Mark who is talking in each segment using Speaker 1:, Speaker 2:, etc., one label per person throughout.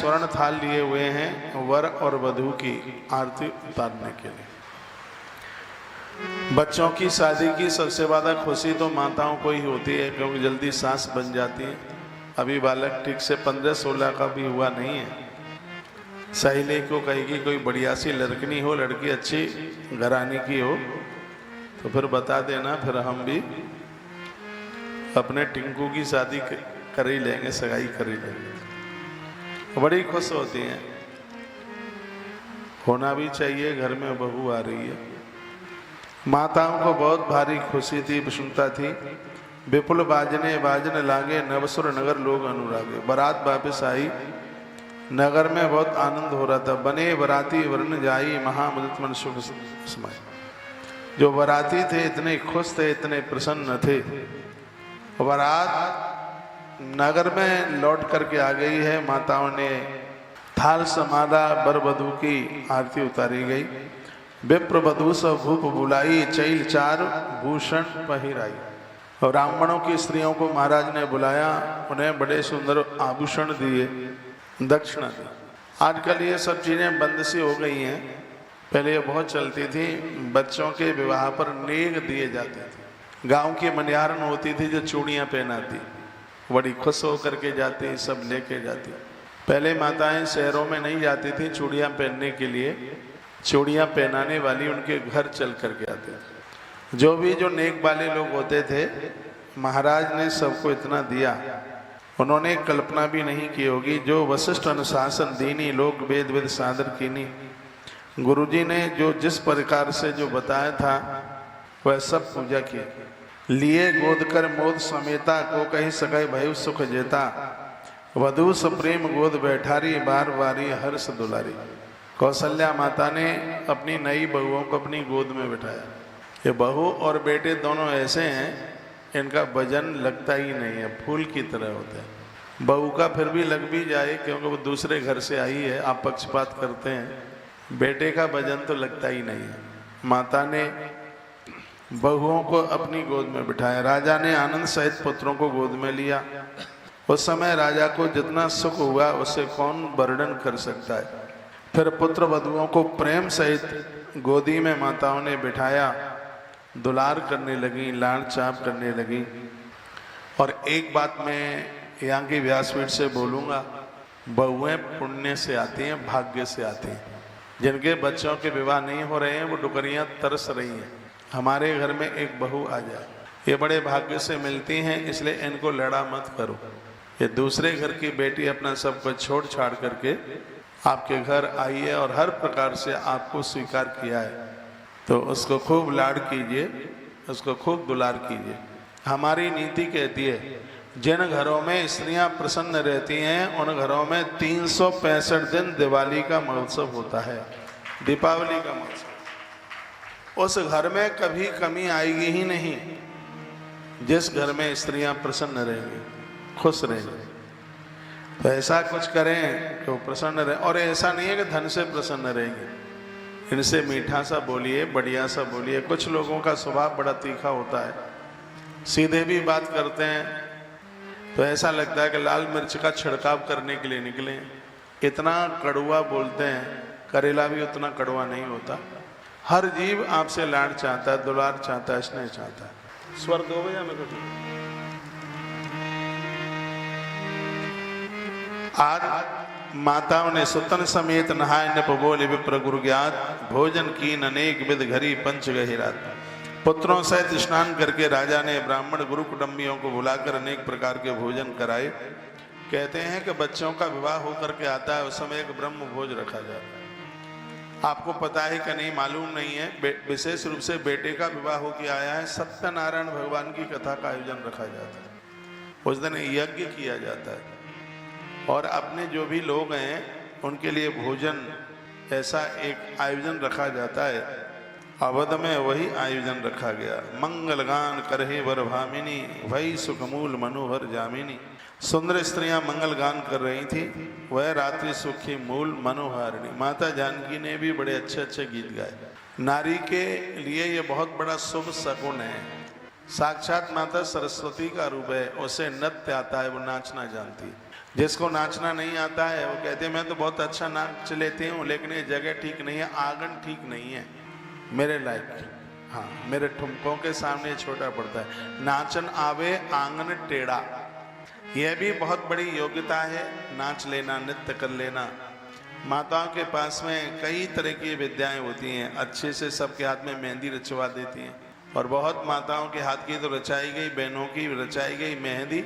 Speaker 1: स्वर्ण थाल लिए हुए हैं वर और वधू की आरती उतारने के लिए। बच्चों की शादी की सबसे ज्यादा खुशी तो माताओं को ही होती है, क्योंकि जल्दी सास बन जाती है। अभी बालक ठीक से 15-16 का भी हुआ नहीं है। सहेली को कहेगी कोई बढ़िया सी लड़कनी हो, लड़की अच्छी घराने की हो तो फिर बता देना, फिर हम भी अपने टिंकू की शादी कर ही लेंगे, सगाई कर ही लेंगे। बड़ी खुश होती हैं। होना भी चाहिए, घर में बहू आ रही है। माताओं को बहुत भारी खुशी थी, प्रसन्नता थी। विपुल बाजने बाजने लागे, नवसुर नगर लोग अनुरागे। बारात वापस आई, नगर में बहुत आनंद हो रहा था। बने बराती वर्ण जाई, महामुदित मन सुख समय। जो बराती थे इतने खुश थे, इतने प्रसन्न थे। बारात नगर में लौट करके आ गई है। माताओं ने थाल संभाला, वर वधू की आरती उतारी गई। विप्र वधू सब भूप बुलाई, चैल चार भूषण पहिराई। और ब्राह्मणों की स्त्रियों को महाराज ने बुलाया, उन्हें बड़े सुंदर आभूषण दिए, दक्षिणा दी। आजकल ये सब चीजें बंद सी हो गई हैं, पहले ये बहुत चलती थी। बच्चों के विवाह पर नेग दिए जाते थे। गांव की मनियारन होती थी जो चूड़ियां पहनाती, बड़ी खुश होकर के जाती, सब लेके जाती। पहले माताएं शहरों में नहीं जाती थी चूड़ियां पहनने के लिए, चूड़ियां पहनाने वाली उनके घर चल करके आते थे। जो भी जो नेक वाले लोग होते थे, महाराज ने सबको इतना दिया, उन्होंने कल्पना भी नहीं की होगी। जो वशिष्ठ अनुशासन दीनी, लोक वेद वेद सादर कीनी। गुरुजी ने जो जिस प्रकार से जो बताया था वह सब पूजा की। लिए गोद कर मोद समेता, को कही सके भय सुख जेता। वधू सप्रेम गोद बैठारी, बार बारी हर्ष दुलारी। कौशल्या माता ने अपनी नई बहुओं को अपनी गोद में बिठाया। ये बहू और बेटे दोनों ऐसे हैं, इनका वजन लगता ही नहीं है, फूल की तरह होता है। बहू का फिर भी लग भी जाए क्योंकि वो दूसरे घर से आई है, आप पक्षपात करते हैं। बेटे का वजन तो लगता ही नहीं है। माता ने बहुओं को अपनी गोद में बिठाया। राजा ने आनंद सहित पुत्रों को गोद में लिया। उस समय राजा को जितना सुख हुआ उसे कौन वर्णन कर सकता है। फिर पुत्र वधुओं को प्रेम सहित गोदी में माताओं ने बिठाया, दुलार करने लगी, लाड़ चाप करने लगी। और एक बात मैं यहाँ की व्यासपीठ से बोलूँगा, बहुएं पुण्य से आती हैं, भाग्य से आती हैं। जिनके बच्चों के विवाह नहीं हो रहे हैं वो डुकरियाँ तरस रही हैं, हमारे घर में एक बहू आ जाए। ये बड़े भाग्य से मिलती हैं, इसलिए इनको लड़ा मत करो। ये दूसरे घर की बेटी अपना सब कुछ छोड़ छाड़ करके आपके घर आई है और हर प्रकार से आपको स्वीकार किया है, तो उसको खूब लाड़ कीजिए, उसको खूब दुलार कीजिए। हमारी नीति कहती है जिन घरों में स्त्रियां प्रसन्न रहती हैं उन घरों में 365 दिन दिवाली का महोत्सव होता है, दीपावली का महोत्सव। उस घर में कभी कमी आएगी ही नहीं जिस घर में स्त्रियां प्रसन्न रहेंगी, खुश रहेंगी। तो ऐसा कुछ करें कि वो प्रसन्न रहे। और ऐसा नहीं है कि धन से प्रसन्न रहेंगे, इनसे मीठा सा बोलिए, बढ़िया सा बोलिए। कुछ लोगों का स्वभाव बड़ा तीखा होता है, सीधे भी बात करते हैं तो ऐसा लगता है कि लाल मिर्च का छिड़काव करने के लिए निकले। इतना कड़वा बोलते हैं, करेला भी उतना कड़वा नहीं होता। हर जीव आपसे लाड़ चाहता है, दुलार चाहता है, स्नेह चाहता है। स्वर दो भैया मेरे को। आज माताओं ने सुतन समेत नहाय नप बोले विप्र गुरु ज्ञात। भोजन की अनेक विध घरी पंच गही रात। पुत्रों सहित स्नान करके राजा ने ब्राह्मण गुरु कुटुंबियों को बुलाकर अनेक प्रकार के भोजन कराए। कहते हैं कि बच्चों का विवाह होकर के आता है उस समय एक ब्रह्म भोज रखा जाता है। आपको पता है कि नहीं मालूम नहीं है, विशेष रूप से बेटे का विवाह होकर आया है, सत्यनारायण भगवान की कथा का आयोजन रखा जाता है। उस दिन यज्ञ किया जाता है और अपने जो भी लोग हैं उनके लिए भोजन ऐसा एक आयोजन रखा जाता है। अवध में वही आयोजन रखा गया। मंगल गान करहे वर भामिनी, वही सुखमूल मनोहर जामिनी। सुंदर स्त्रियां मंगल गान कर रही थी, वह रात्रि सुखी मूल मनोहारिणी। माता जानकी ने भी बड़े अच्छे अच्छे गीत गाए। नारी के लिए ये बहुत बड़ा शुभ शकुन है। साक्षात माता सरस्वती का रूप है, उसे नृत्य आता है, वो नाचना जानती है। जिसको नाचना नहीं आता है वो कहते हैं मैं तो बहुत अच्छा नाच लेती हूँ, लेकिन ये जगह ठीक नहीं है, आंगन ठीक नहीं है मेरे लायक। हाँ, मेरे ठुमकों के सामने ये छोटा पड़ता है। नाचन आवे आंगन टेढ़ा, यह भी बहुत बड़ी योग्यता है, नाच लेना, नृत्य कर लेना। माताओं के पास में कई तरह की विद्याएं होती हैं, अच्छे से सबके हाथ में मेहंदी रचवा देती हैं, और बहुत माताओं के हाथ की तो रचाई गई, बहनों की रचाई गई मेहंदी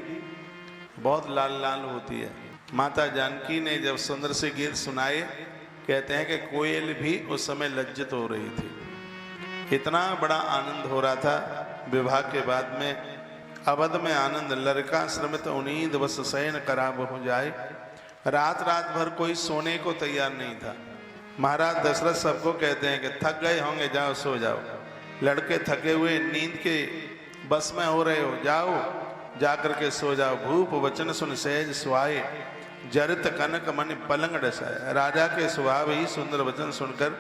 Speaker 1: बहुत लाल लाल होती है। माता जानकी ने जब सुंदर से गीत सुनाए, कहते हैं कि कोयल भी उस समय लज्जित हो रही थी, इतना बड़ा आनंद हो रहा था। विवाह के बाद में अवध में आनंद, लड़का श्रमित उनींद बस शयन कराब हो जाए। रात रात भर कोई सोने को तैयार नहीं था। महाराज दशरथ सबको कहते हैं कि थक गए होंगे, जाओ सो जाओ। लड़के थके हुए नींद के बस में हो रहे हो, जाओ जाकर के सो जाओ। भूप वचन सुन सहज सुहाए, जरित कनक मन पलंग डसाए। राजा के स्वभाव ही सुंदर वचन सुनकर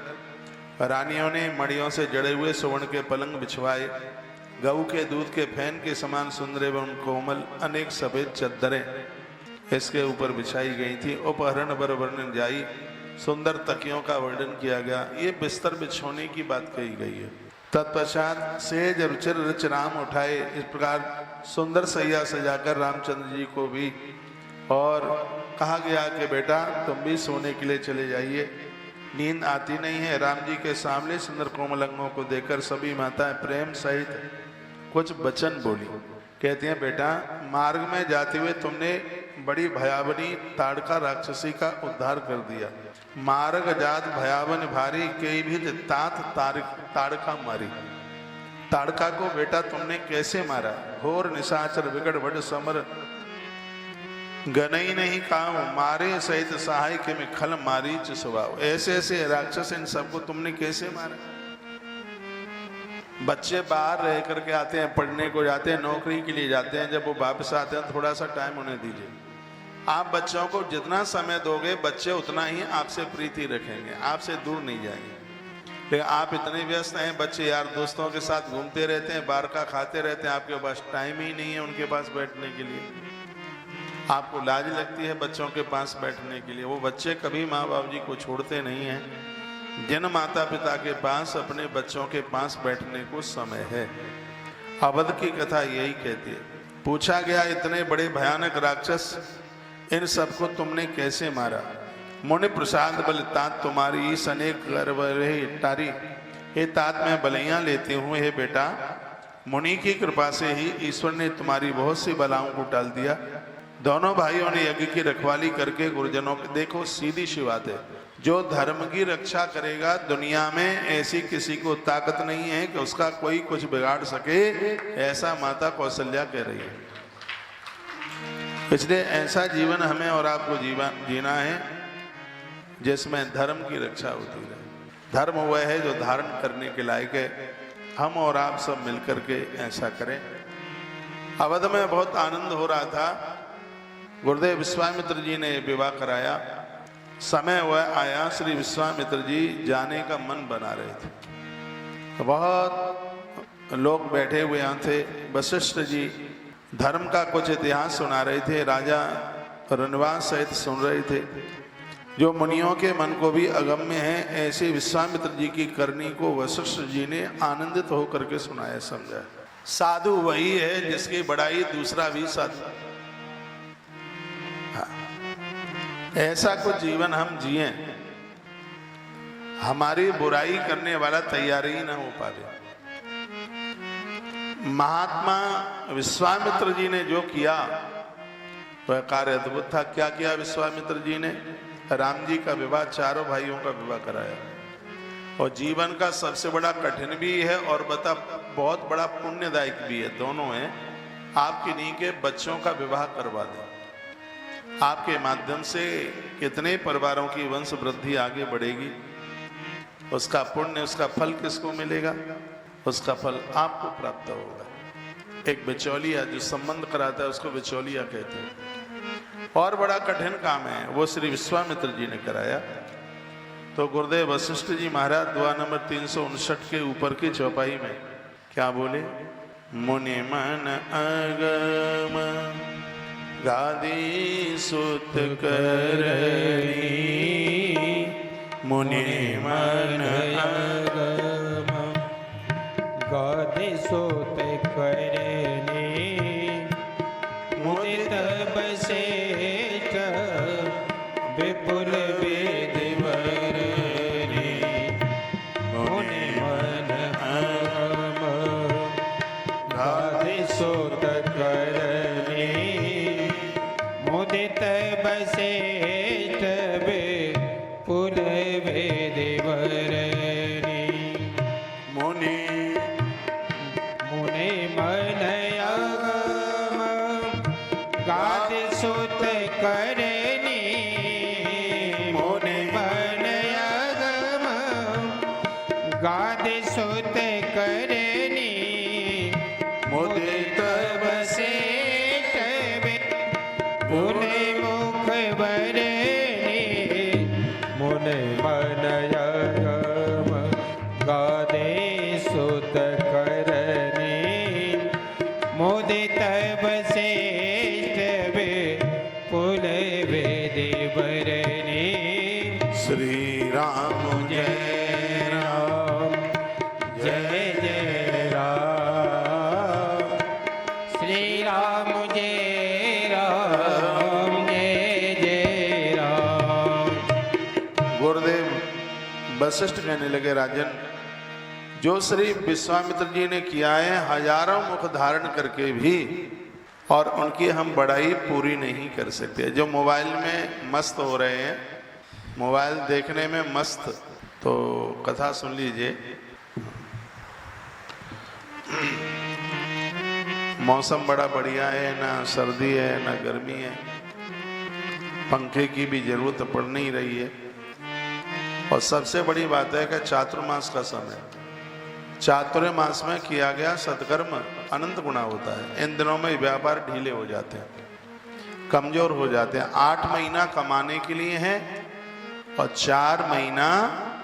Speaker 1: रानियों ने मड़ियों से जड़े हुए सुवर्ण के पलंग बिछवाए। गऊ के दूध के फैन के समान सुंदर एवं कोमल अनेक सफेद चद्दरें इसके ऊपर बिछाई गई थी। उपहरण बर वर्णन जाई, सुंदर तकियों का वर्णन किया गया। ये बिस्तर बिछोने की बात कही गई है। तत्पश्चात सेज रुचिर रच राम उठाए, इस प्रकार सुंदर सैया सजाकर रामचंद्र जी को भी और कहा गया कि बेटा तुम भी सोने के लिए चले जाइए, नींद आती नहीं है। राम जी के सामने सुंदर कोमलंगों को देखकर सभी माताएं प्रेम सहित कुछ वचन बोली। कहती हैं बेटा मार्ग में जाते हुए तुमने बड़ी भयावनी ताड़का राक्षसी का उद्धार कर दिया। मार्ग जात भयावन भारी, कई भी तात ताड़का मारी। ताड़का को बेटा तुमने कैसे मारा? घोर निशाचर विकट बड़ समर, गनई नहीं काम मारे सहित सहाय के में खल मारी स्वभाव। ऐसे ऐसे राक्षस इन सबको तुमने कैसे मारा? बच्चे बाहर रह करके आते हैं, पढ़ने को जाते हैं, नौकरी के लिए जाते हैं, जब वो वापस आते हैं थोड़ा सा टाइम उन्हें दीजिए। आप बच्चों को जितना समय दोगे बच्चे उतना ही आपसे प्रीति रखेंगे, आपसे दूर नहीं जाएंगे। लेकिन आप इतने व्यस्त हैं, बच्चे यार दोस्तों के साथ घूमते रहते हैं, बाहर का खाते रहते हैं, आपके पास टाइम ही नहीं है उनके पास बैठने के लिए। आपको लाज लगती है बच्चों के पास बैठने के लिए। वो बच्चे कभी माँ बाप जी को छोड़ते नहीं हैं, जिन माता पिता के पास अपने बच्चों के पास बैठने को समय है। अवध की कथा यही कहती है। पूछा गया इतने बड़े भयानक राक्षस इन सबको तुमने कैसे मारा? मुनि प्रसाद बल तात तुम्हारी ईस अनेक गर्व रहे टारी। हे तात मैं बलैया लेती हूँ, हे बेटा मुनि की कृपा से ही ईश्वर ने तुम्हारी बहुत सी बलाओं को टाल दिया। दोनों भाइयों ने यज्ञ की रखवाली करके गुरुजनों के, देखो सीधी सी बात है, जो धर्म की रक्षा करेगा दुनिया में ऐसी किसी को ताकत नहीं है कि उसका कोई कुछ बिगाड़ सके, ऐसा माता कौशल्या कह रही है। इसलिए ऐसा जीवन हमें और आपको जीना है जिसमें धर्म की रक्षा होती रहे। धर्म वह है जो धारण करने के लायक है। हम और आप सब मिलकर के ऐसा करें। अवध में बहुत आनंद हो रहा था। गुरुदेव विश्वामित्र जी ने विवाह कराया। समय वह आया, श्री विश्वामित्र जी जाने का मन बना रहे थे। बहुत लोग बैठे हुए यहाँ थे। वशिष्ठ जी धर्म का कुछ इतिहास सुना रहे थे, राजा रणवास सहित सुन रहे थे। जो मुनियों के मन को भी अगम्य है, ऐसे विश्वामित्र जी की करनी को वशिष्ठ जी ने आनंदित होकर के सुनाया, समझा। साधु वही है जिसकी बड़ाई दूसरा भी साधु। ऐसा कुछ जीवन हम जिए, हमारी बुराई करने वाला तैयार ही ना हो पाए। महात्मा विश्वामित्र जी ने जो किया वह कार्य अद्भुत था। क्या किया विश्वामित्र जी ने? राम जी का विवाह, चारों भाइयों का विवाह कराया। और जीवन का सबसे बड़ा कठिन भी है और बहुत बड़ा पुण्यदायक भी है, दोनों है। आपके नी के बच्चों का विवाह करवा दें। आपके माध्यम से कितने परिवारों की वंश वृद्धि आगे बढ़ेगी। उसका पुण्य, उसका फल किसको मिलेगा? उसका फल आपको प्राप्त होगा। एक बिचौलिया जो संबंध कराता है उसको बिचौलिया कहते हैं। और बड़ा कठिन काम है, वो श्री विश्वामित्र जी ने कराया। तो गुरुदेव वशिष्ठ जी महाराज दुआ नंबर 359 के ऊपर की चौपाई में क्या बोले? मुनि मन अगम गादी सुत करनी मुनि मन
Speaker 2: अगम गादि सोत करनी मुदित बसेठ विपुल वेद वरनी मुनि मन अगम गादि सोत करनी मुदित बसेठ विपुल वेद वरनी
Speaker 1: मुनि
Speaker 2: मुनि मन अगम गादि सुत करनी मुनि मन अगम गादि सुत करनी
Speaker 1: मुदित
Speaker 2: बसेठ विपुल मुख वरनी मुनि मन अगम गादि सुत करनी मुदित बसेठ विपुल वेद वरनी
Speaker 1: श्री राम
Speaker 2: जय राम जय जय राम श्री राम जय राम जय जय राम।
Speaker 1: गुरुदेव वशिष्ठ कहने लगे, राजन, जो श्री विश्वामित्र जी ने किया है हजारों मुख धारण करके भी, और उनकी हम बड़ाई पूरी नहीं कर सकते। जो मोबाइल में मस्त हो रहे हैं, मोबाइल देखने में मस्त, तो कथा सुन लीजिए। मौसम बड़ा बढ़िया है, ना सर्दी है ना गर्मी है, पंखे की भी जरूरत पड़ नहीं रही है। और सबसे बड़ी बात है कि चातुर्मास का समय, चातुर्मास में किया गया सत्कर्म अनंत गुना होता है। इन दिनों में व्यापार ढीले हो जाते हैं, कमजोर हो जाते हैं। 8 महीना कमाने के लिए है और 4 महीना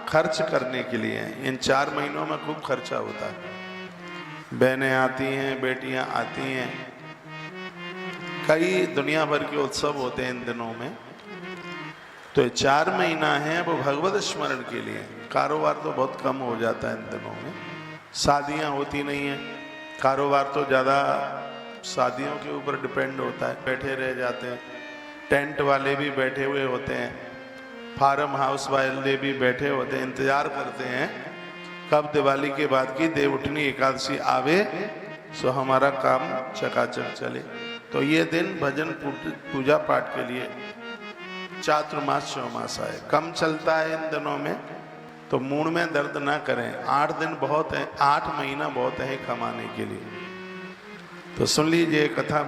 Speaker 1: खर्च करने के लिए है। इन 4 महीनों में खूब खर्चा होता है। बहनें आती हैं, बेटियां आती हैं, कई दुनिया भर के उत्सव होते हैं इन दिनों में। तो ये 4 महीना है वो भगवत स्मरण के लिए। कारोबार तो बहुत कम हो जाता है इन दिनों में, शादियां होती नहीं हैं, कारोबार तो ज़्यादा शादियों के ऊपर डिपेंड होता है। बैठे रह जाते हैं, टेंट वाले भी बैठे हुए होते हैं, फार्म हाउस वाले भी बैठे होते हैं, इंतजार करते हैं कब दिवाली के बाद की देवउठनी एकादशी आवे सो हमारा काम चकाचक चले। तो ये दिन भजन पूजा पाठ के लिए चातुर्मास चौमास आए। कम चलता है इन दिनों में, तो मूड में दर्द ना करें। 8 दिन बहुत है, 8 महीना बहुत है कमाने के लिए। तो सुन लीजिए कथा।